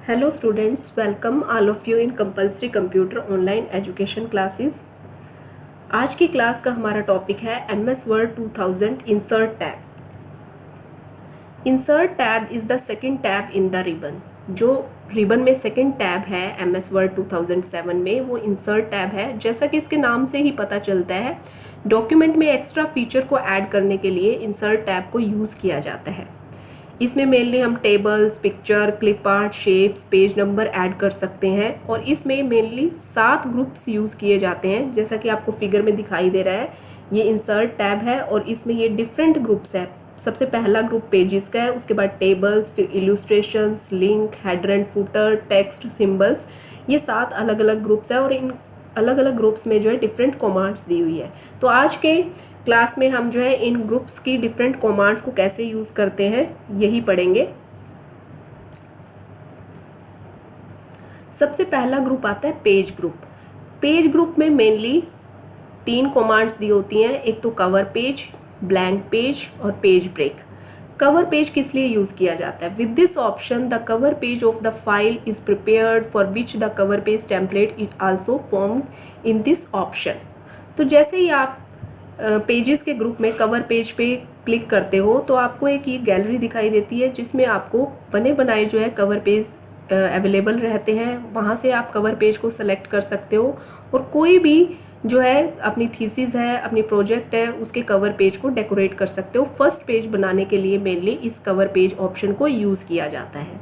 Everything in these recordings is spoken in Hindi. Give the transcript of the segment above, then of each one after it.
Hello students, welcome all of you in compulsory computer online education classes। आज की क्लास का हमारा टॉपिक है MS Word 2000 insert tab. Insert tab is the second tab in the ribbon. जो रिबन में सेकंड टैब है MS Word 2007 में, वो इंसर्ट टैब है। जैसा कि इसके नाम से ही पता चलता है, डॉक्यूमेंट में एक्स्ट्रा फीचर को ऐड करने के लिए इंसर्ट टैब को यूज़ किया जाता है। इसमें मेनली हम tables, picture, clip art, shapes, page number add कर सकते हैं और इसमें मेनली 7 ग्रुप्स यूज़ किए जाते हैं। जैसा कि आपको फिगर में दिखाई दे रहा है, ये इंसर्ट टैब है और इसमें ये डिफरेंट ग्रुप्स है। सबसे पहला ग्रुप पेजेस का है, उसके बाद टेबल्स, फिर illustrations, link, header and footer, text, symbols. ये 7 अलग अलग ग्रुप्स है और इन अलग अलग ग्रुप्स में जो है डिफरेंट कमांड्स दी हुई है। तो आज के क्लास में हम जो है इन ग्रुप्स की डिफरेंट कमांड्स को कैसे यूज़ करते हैं यही पढ़ेंगे। सबसे पहला ग्रुप आता है पेज ग्रुप। पेज ग्रुप में मेनली 3 कमांड्स दी होती हैं, एक तो कवर पेज, ब्लैंक पेज और पेज ब्रेक। कवर पेज किस लिए यूज़ किया जाता है? With this option the cover page of the file is prepared for which the cover page template is also formed in this option. तो जैसे ही आप पेजेस के ग्रुप में कवर पेज पे क्लिक करते हो तो आपको एक ये गैलरी दिखाई देती है जिसमें आपको बने बनाए जो है कवर पेज अवेलेबल रहते हैं। वहाँ से आप कवर पेज को सेलेक्ट कर सकते हो और कोई भी जो है अपनी थीसिस है, अपनी प्रोजेक्ट है, उसके कवर पेज को डेकोरेट कर सकते हो। फर्स्ट पेज बनाने के लिए मेनली इस कवर पेज ऑप्शन को यूज़ किया जाता है।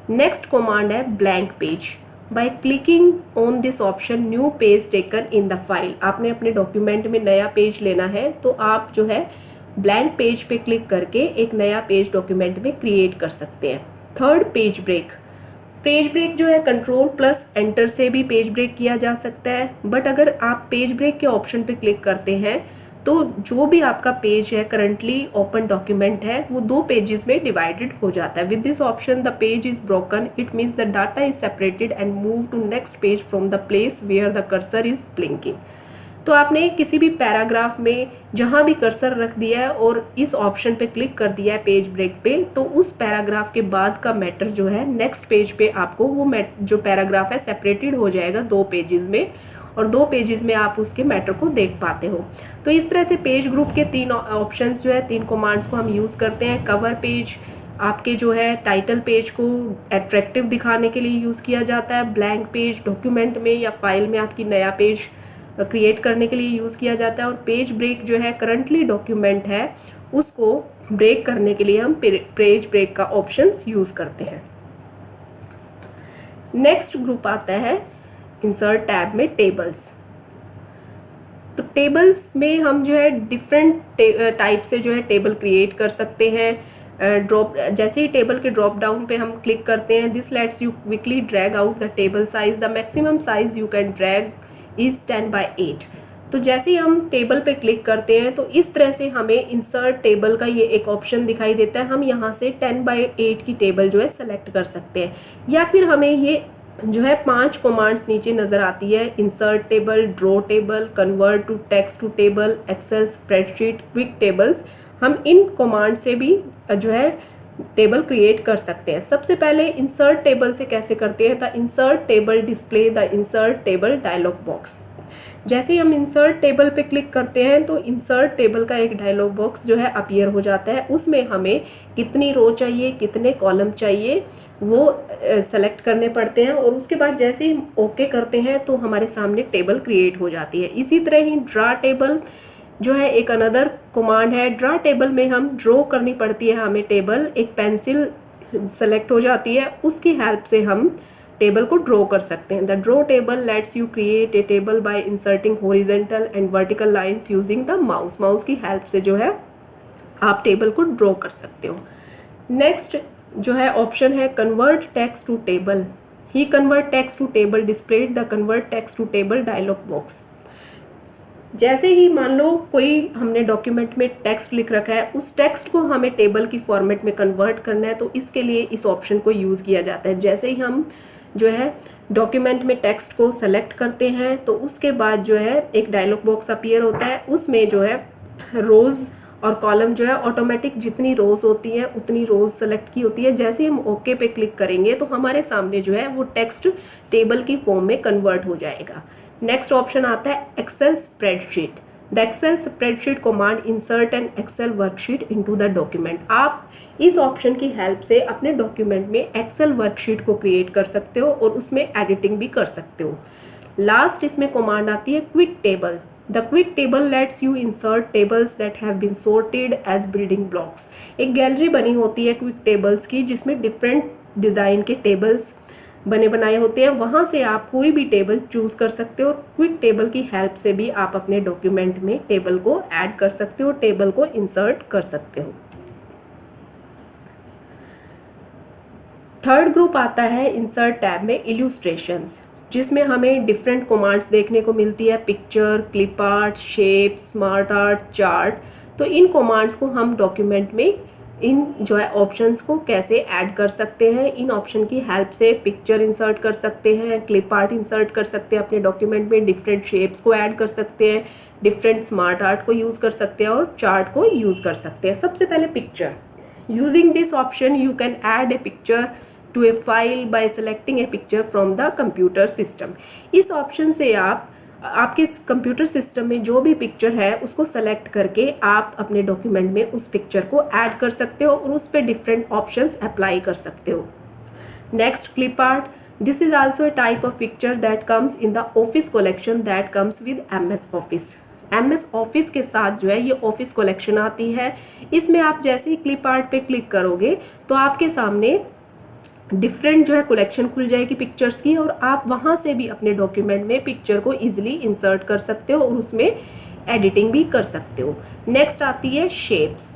नेक्स्ट कमांड है blank page. By clicking on this option new page taken in the file. आपने अपने डॉक्यूमेंट में नया पेज लेना है तो आप जो है ब्लैंक पेज पे क्लिक करके एक नया पेज डॉक्यूमेंट में क्रिएट कर सकते हैं। Third page break. Page break जो है कंट्रोल प्लस एंटर से भी पेज ब्रेक किया जा सकता है, बट अगर आप पेज ब्रेक के ऑप्शन पे क्लिक करते हैं तो जो भी आपका पेज है, करंटली ओपन डॉक्यूमेंट है, वो 2 पेजेस में डिवाइडेड हो जाता है। With this option the page is broken, it means the data is separated and move to next page from the place where the cursor is blinking. तो आपने किसी भी पैराग्राफ में जहाँ भी कर्सर रख दिया है और इस ऑप्शन पे क्लिक कर दिया है पेज ब्रेक पे, तो उस पैराग्राफ के बाद का मैटर जो है नेक्स्ट पेज पे आपको वो जो पैराग्राफ है सेपरेटेड हो जाएगा 2 पेजेस में और 2 पेजेस में आप उसके मैटर को देख पाते हो। तो इस तरह से पेज ग्रुप के 3 ऑप्शंस जो है, 3 कमांड्स को हम यूज़ करते हैं। कवर पेज आपके जो है टाइटल पेज को अट्रैक्टिव दिखाने के लिए यूज़ किया जाता है। ब्लैंक पेज डॉक्यूमेंट में या फाइल में आपकी नया पेज क्रिएट करने के लिए यूज़ किया जाता है। और पेज ब्रेक जो है करंटली डॉक्यूमेंट है उसको ब्रेक करने के लिए हम पेज ब्रेक का ऑप्शंस यूज़ करते हैं। नेक्स्ट ग्रुप आता है इंसर्ट टैब में टेबल्स। तो टेबल्स में हम जो है डिफरेंट टाइप से जो है टेबल क्रिएट कर सकते हैं। जैसे ही टेबल के ड्रॉप डाउन पे हम क्लिक करते हैं, this let's you quickly drag out the table size. The maximum size you can drag is 10/8। तो जैसे ही हम टेबल पे क्लिक करते हैं तो इस तरह से हमें इंसर्ट टेबल का ये एक ऑप्शन दिखाई देता है। हम यहाँ से 10/8 की टेबल जो है सेलेक्ट कर सकते हैं, या फिर हमें ये जो है 5 कमांड्स नीचे नज़र आती है, insert table, draw table, convert to text to table, Excel spreadsheet, quick tables. हम इन कमांड से भी जो है टेबल क्रिएट कर सकते हैं। सबसे पहले इंसर्ट टेबल से कैसे करते हैं? The insert table display the insert table dialog box. जैसे ही हम इंसर्ट टेबल पे क्लिक करते हैं तो इंसर्ट टेबल का एक डायलॉग बॉक्स जो है अपीयर हो जाता है। उसमें हमें कितनी रो चाहिए, कितने कॉलम चाहिए, वो सेलेक्ट करने पड़ते हैं और उसके बाद जैसे ही ओके करते हैं तो हमारे सामने टेबल क्रिएट हो जाती है। इसी तरह ही ड्रा टेबल जो है एक अनदर कमांड है। ड्रा टेबल में हम ड्रॉ करनी पड़ती है हमें टेबल, एक पेंसिल सेलेक्ट हो जाती है, उसकी हेल्प से हम टेबल को ड्रॉ कर सकते हैं। The draw table lets you create a table by inserting horizontal and vertical lines using the mouse. Mouse की हेल्प से जो है आप टेबल को ड्रॉ कर सकते हो। नेक्स्ट जो है ऑप्शन है convert text to table. He convert text to table displayed the convert text to table dialog box. जैसे ही मान लो कोई हमने डॉक्यूमेंट में टेक्स्ट लिख रखा है, उस टेक्स्ट को हमें टेबल की फॉर्मेट में कन्वर्ट करना है तो इसके लिए इस ऑप्शन को यूज़ किया जाता है। जैसे ही हम जो है डॉक्यूमेंट में टेक्स्ट को सेलेक्ट करते हैं तो उसके बाद जो है एक डायलॉग बॉक्स अपीयर होता है, उसमें जो है रोज़ और कॉलम जो है ऑटोमेटिक जितनी रोज होती हैं उतनी रोज सेलेक्ट की होती है। जैसे ही हम ओके पे क्लिक करेंगे तो हमारे सामने जो है वो टेक्स्ट टेबल की फॉर्म में कन्वर्ट हो जाएगा। नेक्स्ट ऑप्शन आता है Excel spreadsheet. The Excel spreadsheet command insert an Excel worksheet into the document. आप इस ऑप्शन की हेल्प से अपने डॉक्यूमेंट में एक्सेल वर्कशीट को क्रिएट कर सकते हो और उसमें एडिटिंग भी कर सकते हो। लास्ट इसमें कमांड आती है quick table. The quick table lets you insert tables that have been sorted as building blocks. एक गैलरी बनी होती है क्विक टेबल्स की जिसमें डिफरेंट डिज़ाइन के टेबल्स बने बनाए होते हैं, वहाँ से आप कोई भी टेबल चूज कर सकते हो। क्विक टेबल की हेल्प से भी आप अपने डॉक्यूमेंट में टेबल को ऐड कर सकते हो, टेबल को इंसर्ट कर सकते हो। थर्ड ग्रुप आता है इंसर्ट टैब में इल्यूस्ट्रेशंस, जिसमें हमें डिफरेंट कमांड्स देखने को मिलती है, picture, clip art, shape, smart art, chart. तो इन कमांड्स को हम डॉक्यूमेंट में इन जो है ऑप्शंस को कैसे ऐड कर सकते हैं। इन ऑप्शन की हेल्प से पिक्चर इंसर्ट कर सकते हैं, क्लिप आर्ट इंसर्ट कर सकते हैं अपने डॉक्यूमेंट में, डिफरेंट शेप्स को ऐड कर सकते हैं, डिफरेंट स्मार्ट आर्ट को यूज़ कर सकते हैं और चार्ट को यूज़ कर सकते हैं। सबसे पहले picture. Using this option you can add a picture to a file by selecting a picture from the computer system. इस ऑप्शन से आप आपके कंप्यूटर सिस्टम में जो भी पिक्चर है उसको सेलेक्ट करके आप अपने डॉक्यूमेंट में उस पिक्चर को ऐड कर सकते हो और उस पर डिफरेंट ऑप्शंस अप्लाई कर सकते हो। Next, clip art. This is also a type of picture that comes in the office collection that comes with MS office. MS office के साथ जो है ये ऑफिस कलेक्शन आती है। इसमें आप जैसे ही क्लिप आर्ट पे क्लिक करोगे तो आपके सामने डिफरेंट जो है कलेक्शन खुल जाएगी पिक्चर्स की और आप वहाँ से भी अपने डॉक्यूमेंट में पिक्चर को इजीली इंसर्ट कर सकते हो और उसमें एडिटिंग भी कर सकते हो। नेक्स्ट आती है shapes.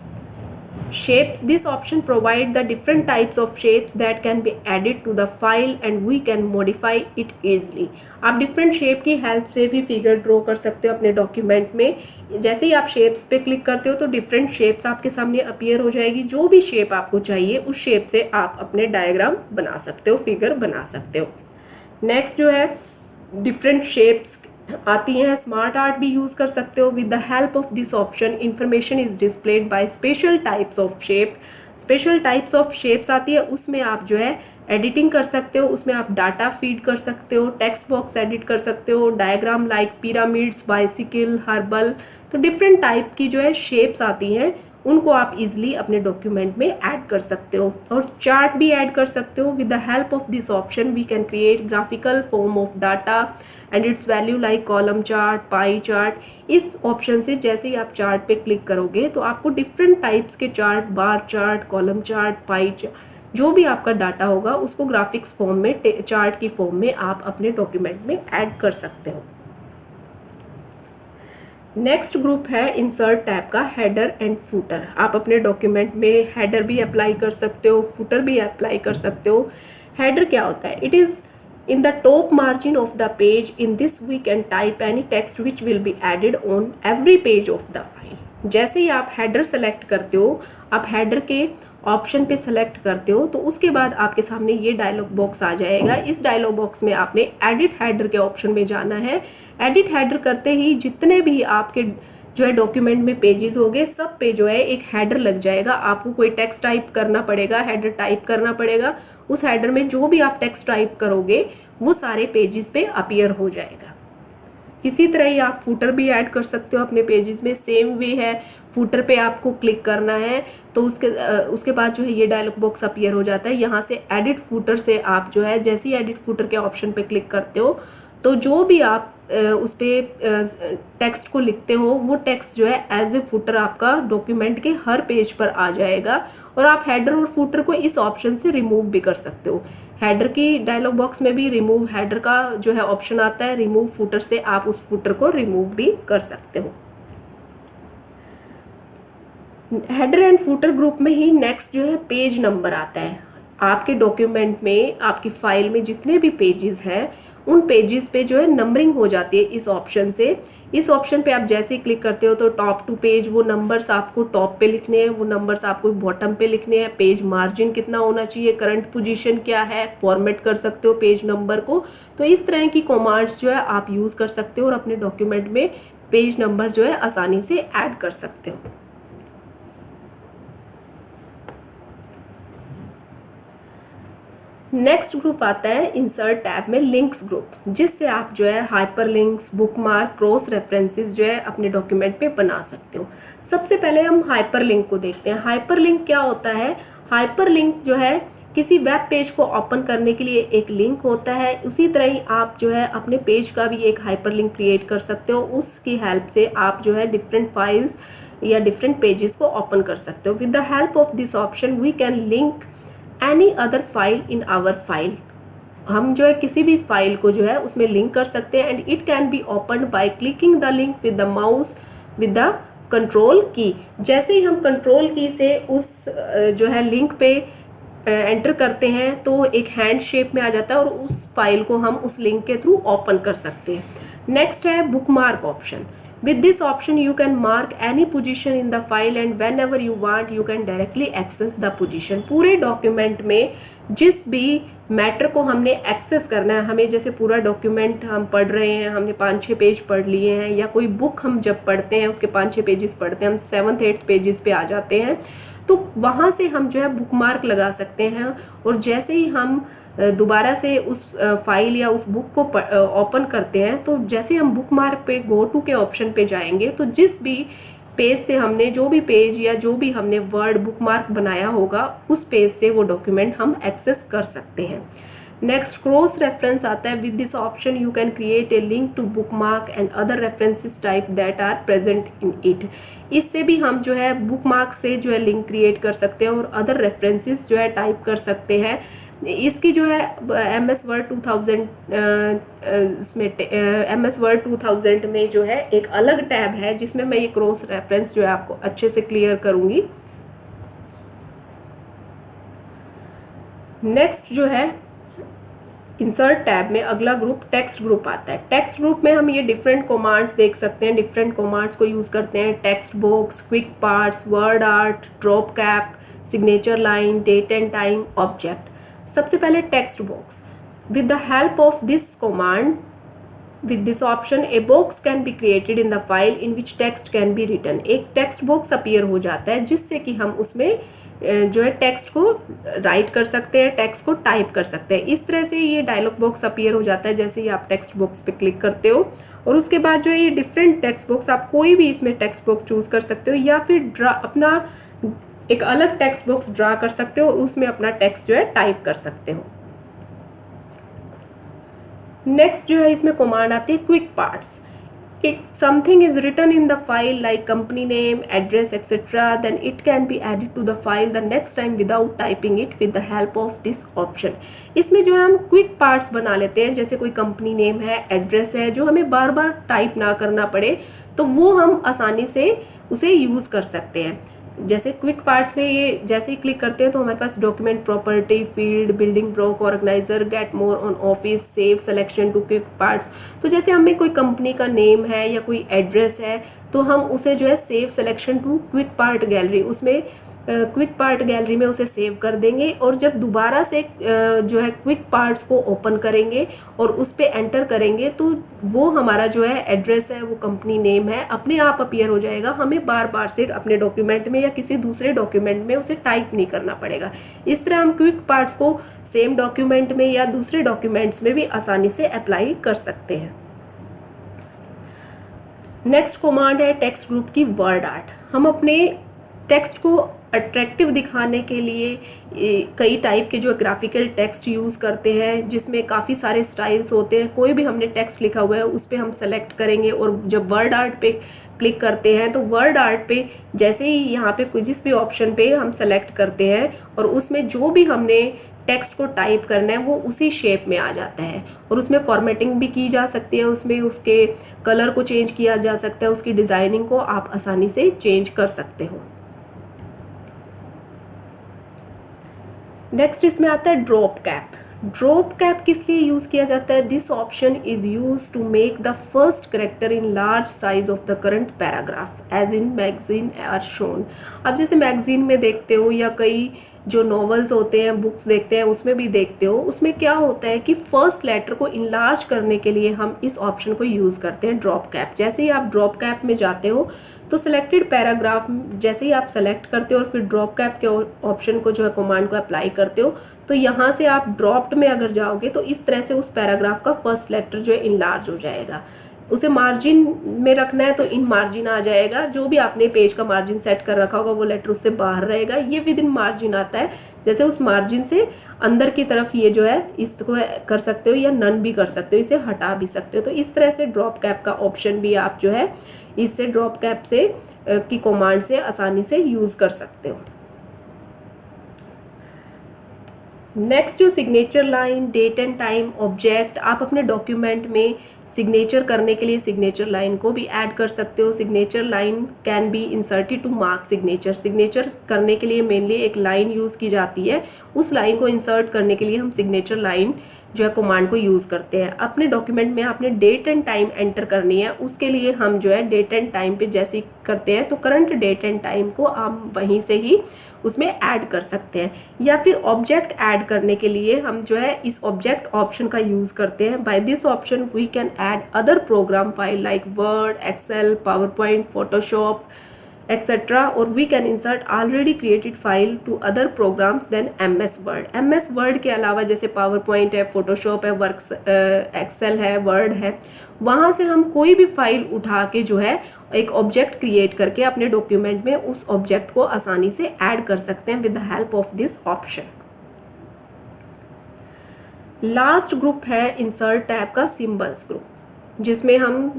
Shapes. This option provide the different types of shapes that can be added to the file and we can modify it easily. आप different shape की help से भी फिगर ड्रॉ कर सकते हो अपने डॉक्यूमेंट में। जैसे ही आप शेप्स पे क्लिक करते हो तो डिफरेंट शेप्स आपके सामने अपीयर हो जाएगी। जो भी शेप आपको चाहिए उस शेप से आप अपने डायग्राम बना सकते हो, फिगर बना सकते हो। नेक्स्ट जो है डिफरेंट शेप्स आती हैं, स्मार्ट आर्ट भी यूज़ कर सकते हो। With the help of this option information is displayed by special types of shape. Special types of shapes आती है, उसमें आप जो है एडिटिंग कर सकते हो, उसमें आप डाटा फीड कर सकते हो, टेक्स्ट बॉक्स एडिट कर सकते हो, diagram like pyramids, bicycle, herbal. तो डिफरेंट टाइप की जो है शेप्स आती हैं उनको आप इजीली अपने डॉक्यूमेंट में ऐड कर सकते हो और चार्ट भी ऐड कर सकते हो। With the help of this option we can create graphical form of data and its value like column chart, pie chart. इस ऑप्शन से जैसे ही आप चार्ट पे क्लिक करोगे तो आपको डिफरेंट टाइप्स के chart, bar chart, column chart, pie chart, जो भी आपका डाटा होगा उसको ग्राफिक्स फॉर्म में, चार्ट की फॉर्म में आप अपने डॉक्यूमेंट में ऐड कर सकते हो। नेक्स्ट ग्रुप है इंसर्ट टैब का हेडर एंड फूटर। आप अपने डॉक्यूमेंट में हेडर भी अप्लाई कर सकते हो, फूटर भी अप्लाई कर सकते हो। हेडर क्या होता है? It is in the top margin of the page. In this we can type any text which will be added on every page of the file. जैसे ही आप हेडर सेलेक्ट करते हो, आप हेडर के ऑप्शन पे सेलेक्ट करते हो तो उसके बाद आपके सामने ये डायलॉग बॉक्स आ जाएगा। इस डायलॉग बॉक्स में आपने एडिट हेडर के ऑप्शन में जाना है। एडिट हेडर करते ही जितने भी आपके जो है डॉक्यूमेंट में पेजेस हो गए, सब पे जो है एक हेडर लग जाएगा। आपको कोई टेक्स्ट टाइप करना पड़ेगा, हेडर टाइप करना पड़ेगा। उस हेडर में जो भी आप टेक्स्ट टाइप करोगे वो सारे पेजेस पे अपीयर हो जाएगा। इसी तरह ही आप फूटर भी ऐड कर सकते हो अपने पेजेस में। सेम वे है, फूटर पे आपको क्लिक करना है तो उसके बाद जो है ये डायलॉग बॉक्स अपीयर हो जाता है। यहाँ से एडिट फूटर से आप जो है जैसे ही एडिट फूटर के ऑप्शन पे क्लिक करते हो तो जो भी आप उस पर टेक्स्ट को लिखते हो वो टेक्स्ट जो है एज ए फुटर आपका डॉक्यूमेंट के हर पेज पर आ जाएगा और आप हेडर और फुटर को इस ऑप्शन से रिमूव भी कर सकते हो। हेडर की डायलॉग बॉक्स में भी रिमूव हेडर का जो है ऑप्शन आता है, रिमूव फुटर से आप उस फुटर को रिमूव भी कर सकते हो। हेडर एंड फुटर ग्रुप में ही नेक्स्ट जो है पेज नंबर आता है। आपके डॉक्यूमेंट में, आपकी फाइल में जितने भी पेजेस हैं उन पेजेस पे जो है नंबरिंग हो जाती है इस ऑप्शन से। इस ऑप्शन पे आप जैसे ही क्लिक करते हो तो टॉप टू पेज, वो नंबर्स आपको टॉप पे लिखने हैं, वो नंबर्स आपको बॉटम पे लिखने हैं। पेज मार्जिन कितना होना चाहिए, करंट पोजीशन क्या है, फॉर्मेट कर सकते हो पेज नंबर को। तो इस तरह की कमांड्स जो है आप यूज़ कर सकते हो और अपने डॉक्यूमेंट में पेज नंबर जो है आसानी से ऐड कर सकते हो। नेक्स्ट ग्रुप आता है इंसर्ट टैब में लिंक्स ग्रुप, जिससे आप जो है hyper links, bookmark, cross references जो है अपने डॉक्यूमेंट पे बना सकते हो। सबसे पहले हम हाइपर लिंक को देखते हैं। हाइपर लिंक क्या होता है? हाइपर लिंक जो है किसी वेब पेज को ओपन करने के लिए एक लिंक होता है। उसी तरह ही आप जो है अपने पेज का भी एक हाइपर लिंक क्रिएट कर सकते हो। उसकी हेल्प से आप जो है डिफरेंट फाइल्स या डिफरेंट पेजेस को ओपन कर सकते हो। With the help of this option we can link any other file in our file. हम जो है किसी भी फाइल को जो है उसमें लिंक कर सकते हैं। And it can B opened by clicking the link with the mouse with the control की। जैसे ही हम कंट्रोल की से उस जो है लिंक पे एंटर करते हैं तो एक हैंड शेप में आ जाता है और उस फाइल को हम उस लिंक के थ्रू ओपन कर सकते हैं। नेक्स्ट है bookmark option. With this option you can mark any position in the file and whenever you want you can directly access the position। पूरे डॉक्यूमेंट में जिस भी मैटर को हमने एक्सेस करना है, हमें जैसे पूरा डॉक्यूमेंट हम पढ़ रहे हैं, हमने 5-6 पेज पढ़ लिए हैं, या कोई बुक हम जब पढ़ते हैं उसके 5-6 पेजेस पढ़ते हैं, हम 7th-8th पेजेस पे आ जाते हैं, तो वहाँ से हम जो है बुकमार्क लगा सकते हैं। और जैसे ही हम दोबारा से उस फाइल या उस बुक को ओपन करते हैं तो जैसे हम बुक मार्क पे गो टू के ऑप्शन पे जाएंगे तो जिस भी पेज से हमने जो भी पेज या जो भी हमने वर्ड बुक मार्क बनाया होगा उस पेज से वो डॉक्यूमेंट हम एक्सेस कर सकते हैं। नेक्स्ट क्रॉस रेफरेंस आता है। With this option you can create a link to bookmark and other references type that are present in it. इससे भी हम जो है बुक मार्क से जो है लिंक क्रिएट कर सकते हैं और अदर रेफरेंसेस जो है टाइप कर सकते हैं। इसकी जो है MS Word 2000 इसमें MS Word 2000 में जो है एक अलग टैब है जिसमें मैं ये क्रॉस रेफरेंस जो है आपको अच्छे से क्लियर करूंगी। नेक्स्ट जो है इंसर्ट टैब में अगला ग्रुप टेक्स्ट ग्रुप आता है। टेक्स्ट ग्रुप में हम ये डिफरेंट कमांड्स देख सकते हैं, डिफरेंट कमांड्स को यूज़ करते हैं। Text box, quick parts, word art, drop cap, signature line, date and time, object. सबसे पहले text box. With the help of this command with this option a box can be created in the file in which text can be written. एक टेक्स्ट बॉक्स अपीयर हो जाता है जिससे कि हम उसमें जो है टेक्स्ट को राइट कर सकते हैं, टेक्स्ट को टाइप कर सकते हैं। इस तरह से ये डायलॉग बॉक्स अपीयर हो जाता है जैसे ही आप टेक्स्ट बॉक्स पे क्लिक करते हो। और उसके बाद जो है ये डिफरेंट टेक्स्ट बॉक्स, आप कोई भी इसमें टेक्स्ट बॉक्स चूज कर सकते हो या फिर अपना एक अलग टेक्स्ट बॉक्स ड्रा कर सकते हो और उसमें अपना टेक्स्ट जो है टाइप कर सकते हो। नेक्स्ट जो है इसमें कमांड आती है quick parts. It something is written in the file like company name, address etcetera, then it can be added to the file the next time without typing it with the help of this option. इसमें जो है हम क्विक पार्ट्स बना लेते हैं, जैसे कोई कंपनी नेम है, एड्रेस है, जो हमें बार बार टाइप ना करना पड़े, तो वो हम आसानी से उसे यूज़ कर सकते हैं। जैसे क्विक पार्ट्स में ये जैसे ही क्लिक करते हैं तो हमारे पास document, property, field, building block, organiser, get more on Office, save selection to quick parts. तो जैसे हमें कोई कंपनी का नेम है या कोई एड्रेस है तो हम उसे जो है save selection to quick part gallery, उसमें क्विक पार्ट गैलरी में उसे सेव कर देंगे। और जब दोबारा से जो है क्विक पार्ट्स को ओपन करेंगे और उस पर एंटर करेंगे तो वो हमारा जो है एड्रेस है, वो कंपनी नेम है, अपने आप अपीयर हो जाएगा। हमें बार बार से अपने डॉक्यूमेंट में या किसी दूसरे डॉक्यूमेंट में उसे टाइप नहीं करना पड़ेगा। इस तरह हम क्विक पार्ट्स को सेम डॉक्यूमेंट में या दूसरे डॉक्यूमेंट्स में भी आसानी से अप्लाई कर सकते हैं। नेक्स्ट कमांड है टेक्स्ट ग्रुप की वर्ड आर्ट। हम अपने टेक्स्ट को अट्रैक्टिव दिखाने के लिए कई टाइप के जो ग्राफिकल टेक्स्ट यूज़ करते हैं जिसमें काफ़ी सारे स्टाइल्स होते हैं। कोई भी हमने टेक्स्ट लिखा हुआ है उस पर हम सेलेक्ट करेंगे और जब वर्ड आर्ट पे क्लिक करते हैं तो वर्ड आर्ट पे जैसे ही यहाँ पे जिस भी ऑप्शन पे हम सेलेक्ट करते हैं और उसमें जो भी हमने टेक्स्ट को टाइप करना है वो उसी शेप में आ जाता है। और उसमें फॉर्मेटिंग भी की जा सकती है, उसमें उसके कलर को चेंज किया जा सकता है, उसकी डिज़ाइनिंग को आप आसानी से चेंज कर सकते हो। नेक्स्ट इसमें आता है ड्रॉप कैप। ड्रॉप कैप किस लिए यूज़ किया जाता है? This option is use to make the first character in large size of the current paragraph as in magazine are shown. अब जैसे मैगजीन में देखते हो या कई जो नॉवेल्स होते हैं, बुक्स देखते हैं, उसमें भी देखते हो, उसमें क्या होता है कि फर्स्ट लेटर को इनलार्ज करने के लिए हम इस ऑप्शन को यूज़ करते हैं ड्रॉप कैप। जैसे ही आप ड्रॉप कैप में जाते हो तो सिलेक्टेड पैराग्राफ जैसे ही आप सेलेक्ट करते हो और फिर ड्रॉप कैप के ऑप्शन को जो है कमांड को अप्लाई करते हो, तो यहाँ से आप ड्रॉप्ड में अगर जाओगे तो इस तरह से उस पैराग्राफ का फर्स्ट लेटर जो है इनलार्ज हो जाएगा। उसे मार्जिन में रखना है तो इन मार्जिन आ जाएगा, जो भी आपने पेज का मार्जिन सेट कर रखा होगा वो लेटर उससे बाहर रहेगा। ये विद इन मार्जिन आता है, जैसे उस मार्जिन से अंदर की तरफ ये जो है इसको कर सकते हो या नन भी कर सकते हो, इसे हटा भी सकते हो। तो इस तरह से ड्रॉप कैप का ऑप्शन भी आप जो है इससे ड्रॉप कैप से की कमांड से आसानी से यूज़ कर सकते हो। नेक्स्ट जो signature line, date and time, object, आप अपने डॉक्यूमेंट में सिग्नेचर करने के लिए सिग्नेचर लाइन को भी ऐड कर सकते हो। Signature line can be inserted to mark signature. Signature करने के लिए मेनली एक लाइन यूज़ की जाती है, उस लाइन को इंसर्ट करने के लिए हम सिग्नेचर लाइन जो है कमांड को यूज़ करते हैं। अपने डॉक्यूमेंट में आपने डेट एंड टाइम एंटर करनी है, उसके लिए हम जो है डेट एंड टाइम पे जैसे करते हैं तो करंट डेट एंड टाइम को हम वहीं से ही उसमें ऐड कर सकते हैं। या फिर ऑब्जेक्ट ऐड करने के लिए हम जो है इस ऑब्जेक्ट ऑप्शन का यूज़ करते हैं। By this option we can add other program file like Word, Excel, PowerPoint, Photoshop etc. or we can insert already created file to other programs than MS Word. MS Word के अलावा जैसे पावर पॉइंट है, फोटोशॉप है, एक्सेल है, वर्ड है, वहाँ से हम कोई भी फाइल उठा के जो है एक ऑब्जेक्ट क्रिएट करके अपने डॉक्यूमेंट में उस ऑब्जेक्ट को आसानी से ऐड कर सकते हैं with the help of this option. Last group है इंसर्ट टैब का सिंबल्स ग्रुप, जिसमें हम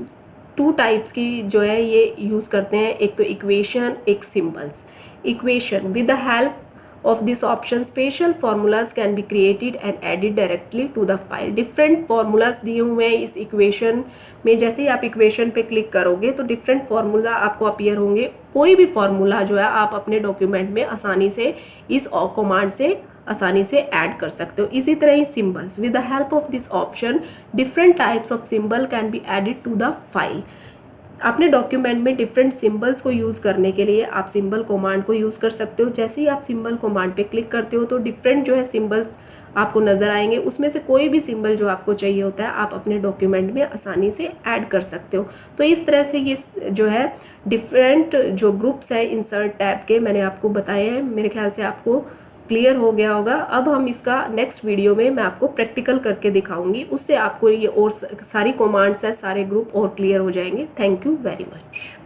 2 टाइप्स की जो है ये यूज़ करते हैं, एक तो इक्वेशन, एक symbols. Equation, with the help of this option special formulas can be created and added directly to the file. Different formulas दिए हुए हैं इस इक्वेशन में। जैसे ही आप इक्वेशन पे क्लिक करोगे तो डिफरेंट फार्मूला आपको अपीयर होंगे। कोई भी फार्मूला जो है आप अपने डॉक्यूमेंट में आसानी से इस कमांड से आसानी से ऐड कर सकते हो। इसी तरह ही symbols, with the help of this option different types of symbol can be added to the file. अपने डॉक्यूमेंट में डिफरेंट सिंबल्स को यूज़ करने के लिए आप सिंबल कमांड को यूज़ कर सकते हो। जैसे ही आप सिंबल कमांड पे क्लिक करते हो तो डिफरेंट जो है सिंबल्स आपको नज़र आएंगे, उसमें से कोई भी सिंबल जो आपको चाहिए होता है आप अपने डॉक्यूमेंट में आसानी से ऐड कर सकते हो। तो इस तरह से ये जो है डिफरेंट जो ग्रुप्स हैं इंसर्ट टैब के मैंने आपको बताए हैं। मेरे ख्याल से आपको क्लियर हो गया होगा। अब हम इसका नेक्स्ट वीडियो में मैं आपको प्रैक्टिकल करके दिखाऊंगी, उससे आपको ये और सारी कमांड्स है, सारे ग्रुप और क्लियर हो जाएंगे। Thank you very much.